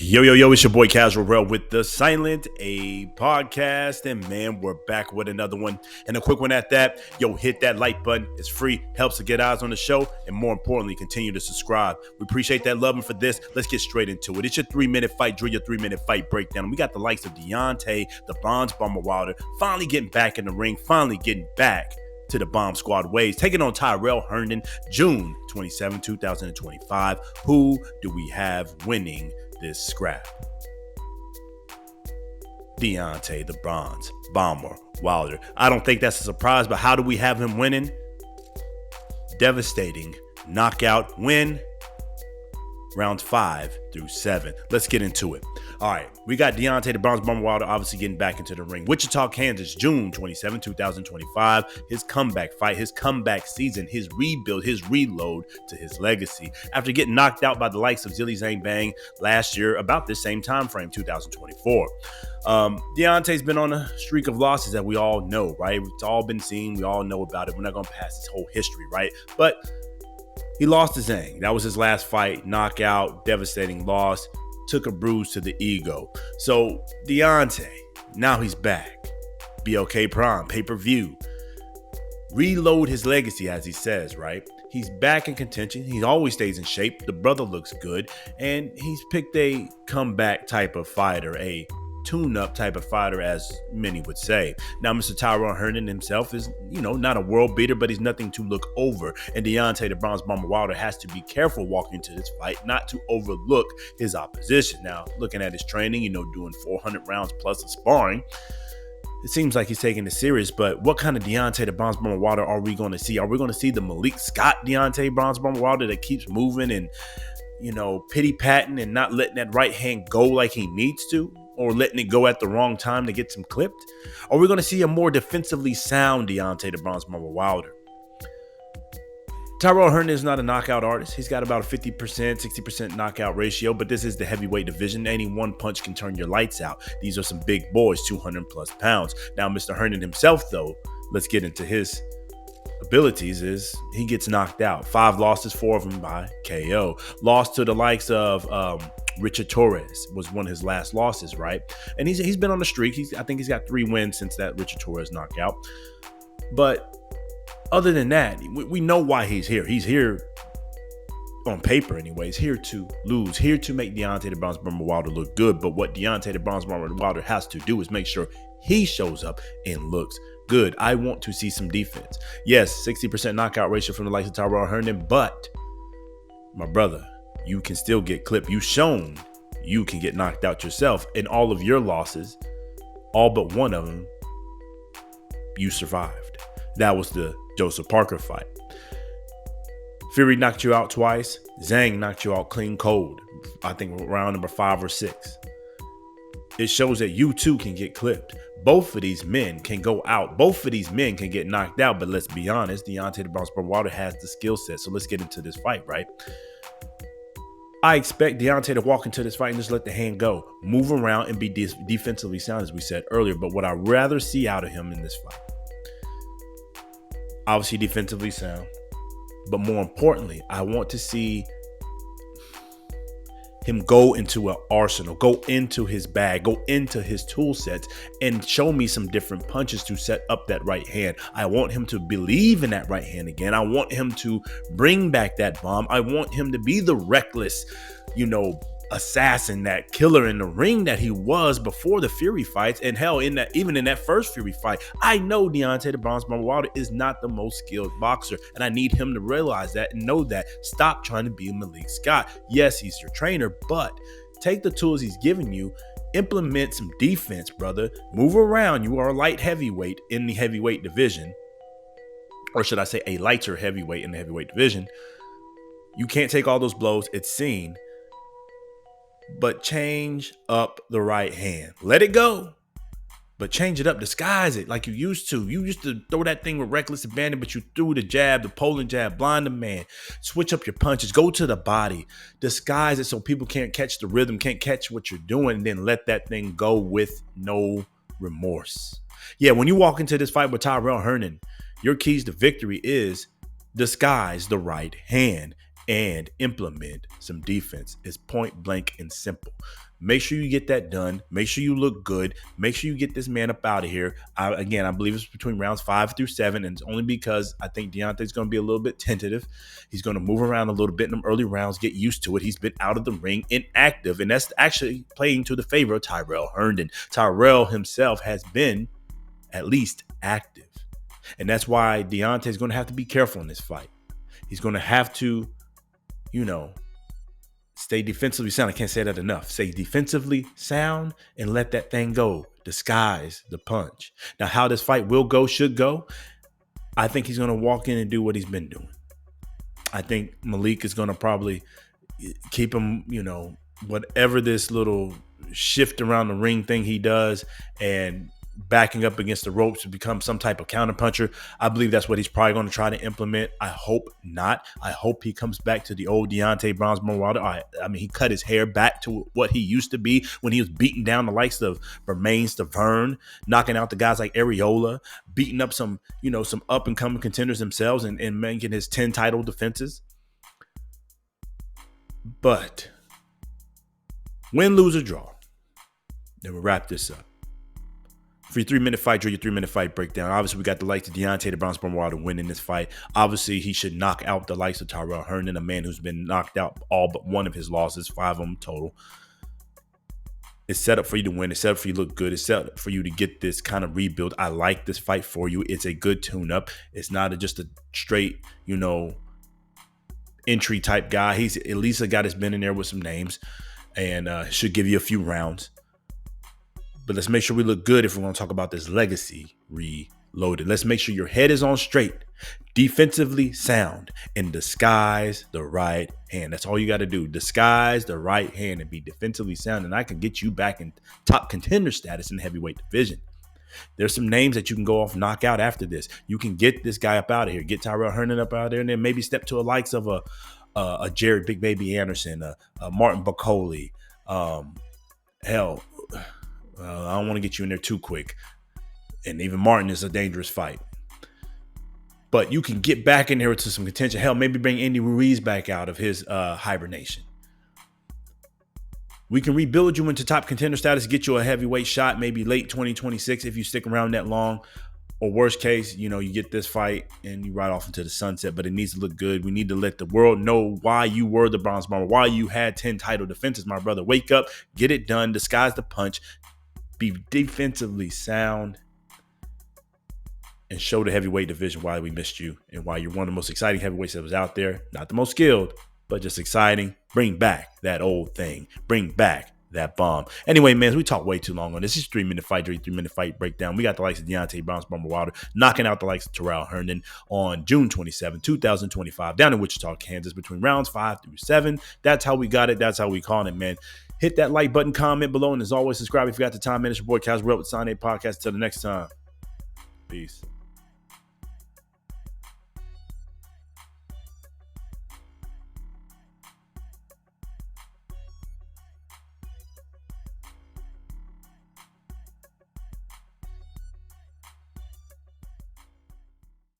Yo, it's your boy Casual Rel with the Silent A podcast. And man, we're back with another one. And a quick one at that. Yo, hit that like button. It's free, helps to get eyes on the show. And more importantly, continue to subscribe. We appreciate that love. And for this, let's get straight into it. It's your 3-minute fight drill, your 3-minute fight breakdown. And we got the likes of Deontay, the Bronze Bomber Wilder, finally getting back in the ring, finally getting back to the Bomb Squad ways, taking on Tyrrell Herndon, June 27, 2025. Who do we have winning this scrap? Deontay, the Bronze Bomber Wilder. I don't think that's a surprise, but how do we have him winning? Devastating knockout win. Rounds 5 through 7. Let's get into it. All right, we got Deontay, the Bronze Bomber Wilder, obviously getting back into the ring. Wichita, Kansas, June 27, 2025. His comeback fight, his comeback season, his rebuild, his reload to his legacy. After getting knocked out by the likes of Zilly Zang Bang last year, about this same time frame, 2024. Deontay's been on a streak of losses that we all know, right? It's all been seen. We all know about it. We're not going to pass this whole history, right? But he lost to Zang. That was his last fight. Knockout, devastating loss. Took a bruise to the ego. So Deontay, now he's back. BLK Prime PPV. Reload his legacy, as he says, right? He's back in contention. He always stays in shape. The brother looks good. And he's picked a comeback type of fighter, a tune-up type of fighter, as many would say. Now, Mr. Tyrrell Herndon himself is, not a world beater, but he's nothing to look over. And Deontay, the Bronze Bomber Wilder, has to be careful walking into this fight, not to overlook his opposition. Now, looking at his training, doing 400 rounds plus of sparring, it seems like he's taking it serious. But what kind of Deontay, the Bronze Bomber Wilder, are we going to see? Are we going to see the Malik Scott Deontay, Bronze Bomber Wilder, that keeps moving and, pity-patting and not letting that right hand go like he needs to? Or letting it go at the wrong time to get some clipped? Or we're going to see a more defensively sound Deontay, the Bronze Bomber Wilder? Tyrell Herndon is not a knockout artist. He's got about a 50%, 60% knockout ratio, but this is the heavyweight division. Any one punch can turn your lights out. These are some big boys, 200 plus pounds. Now, Mr. Herndon himself, though, let's get into his abilities. Is he gets knocked out. 5 losses, 4 of them by KO. Lost to the likes of Richard Torres was one of his last losses, right? And he's been on the streak. I think he's got 3 wins since that Richard Torres knockout. But other than that, we know why he's here. He's here on paper anyways, here to lose, here to make Deontay, the Bronze Bomber Wilder, look good. But what Deontay, the Bronze Bomber Wilder, has to do is make sure he shows up and looks good. I want to see some defense. Yes, 60% knockout ratio from the likes of Tyrell Herndon, but my brother, you can still get clipped. You've shown you can get knocked out yourself. In all of your losses, all but one of them, you survived. That was the Joseph Parker fight. Fury knocked you out twice. Zhang knocked you out clean cold. I think round number 5 or 6. It shows that you too can get clipped. Both of these men can go out. Both of these men can get knocked out. But let's be honest, Deontay, the Bronze Bomber Wilder, has the skill set. So let's get into this fight, right? I expect Deontay to walk into this fight and just let the hand go. Move around and be defensively sound, as we said earlier. But what I'd rather see out of him in this fight, obviously defensively sound. But more importantly, I want to see him go into an arsenal, go into his bag, go into his tool sets, and show me some different punches to set up that right hand. I want him to believe in that right hand again. I want him to bring back that bomb. I want him to be the reckless, assassin, that killer in the ring that he was before the Fury fights. And hell, even in that first Fury fight, I know Deontay, the Bronze Bomber Wilder, is not the most skilled boxer, and I need him to realize that and know that. Stop trying to be a Malik Scott. Yes, he's your trainer, but take the tools he's giving you, implement some defense, brother. Move around. You are a light heavyweight in the heavyweight division, or should I say a lighter heavyweight in the heavyweight division. You can't take all those blows, it's seen. But change up the right hand. Let it go, but change it up. Disguise it like you used to. You used to throw that thing with reckless abandon, but you threw the jab, the Poland jab, blind the man. Switch up your punches. Go to the body. Disguise it so people can't catch the rhythm, can't catch what you're doing, and then let that thing go with no remorse. Yeah, when you walk into this fight with Tyrell Herndon, your keys to victory is disguise the right hand and implement some defense. It's point blank and simple. Make sure you get that done. Make sure you look good. Make sure you get this man up out of here. I believe it's between rounds 5 through 7, and it's only because I think Deontay's going to be a little bit tentative. He's going to move around a little bit in them early rounds, get used to it. He's been out of the ring inactive, and that's actually playing to the favor of Tyrrell Herndon. Tyrell himself has been at least active, and that's why Deontay's going to have to be careful in this fight. He's going to have to, stay defensively sound. I can't say that enough. Stay defensively sound and let that thing go. Disguise the punch. Now, how this fight should go, I think he's going to walk in and do what he's been doing. I think Malik is going to probably keep him, whatever this little shift around the ring thing he does and backing up against the ropes to become some type of counterpuncher. I believe that's what he's probably going to try to implement. I hope not. I hope he comes back to the old Deontay Bronze Wilder. He cut his hair back to what he used to be when he was beating down the likes of Bermain, Stavern, knocking out the guys like Areola, beating up some up and coming contenders themselves and making his 10 title defenses. But win, lose, or draw. Then we'll wrap this up. For your 3-minute fight, your 3-minute fight breakdown. Obviously, we got the likes of Deontay, the Bronze Wilder, winning this fight. Obviously, he should knock out the likes of Tyrell Herndon, a man who's been knocked out all but one of his losses, 5 of them total. It's set up for you to win. It's set up for you to look good. It's set up for you to get this kind of rebuild. I like this fight for you. It's a good tune-up. It's not just a straight, entry type guy. He's at least a guy that's been in there with some names and should give you a few rounds. But let's make sure we look good if we're going to talk about this legacy reloaded. Let's make sure your head is on straight, defensively sound, and disguise the right hand. That's all you got to do. Disguise the right hand and be defensively sound, and I can get you back in top contender status in the heavyweight division. There's some names that you can go off knockout after this. You can get this guy up out of here, get Tyrell Herndon up out of there, and then maybe step to the likes of a Jared Big Baby Anderson, a Martin Bacoli, I don't want to get you in there too quick. And even Martin is a dangerous fight. But you can get back in there to some contention. Hell, maybe bring Andy Ruiz back out of his hibernation. We can rebuild you into top contender status, get you a heavyweight shot, maybe late 2026 if you stick around that long. Or worst case, you get this fight and you ride off into the sunset, but it needs to look good. We need to let the world know why you were the Bronze Bomber, why you had 10 title defenses, my brother. Wake up, get it done, disguise the punch. Be defensively sound and show the heavyweight division why we missed you and why you're one of the most exciting heavyweights that was out there. Not the most skilled, but just exciting. Bring back that old thing. Bring back that bomb. Anyway, man, we talked way too long on this. This is 3-minute fight, 3-minute fight breakdown. We got the likes of Deontay Bronze Wilder knocking out the likes of Tyrrell Herndon on June 27, 2025, down in Wichita, Kansas, between rounds 5 through 7. That's how we got it. That's how we call it, man. Hit that like button, comment below, and as always, subscribe if you got the time. Man, it's your boy Kaz. We're up with Sunday Podcast. Until the next time. Peace.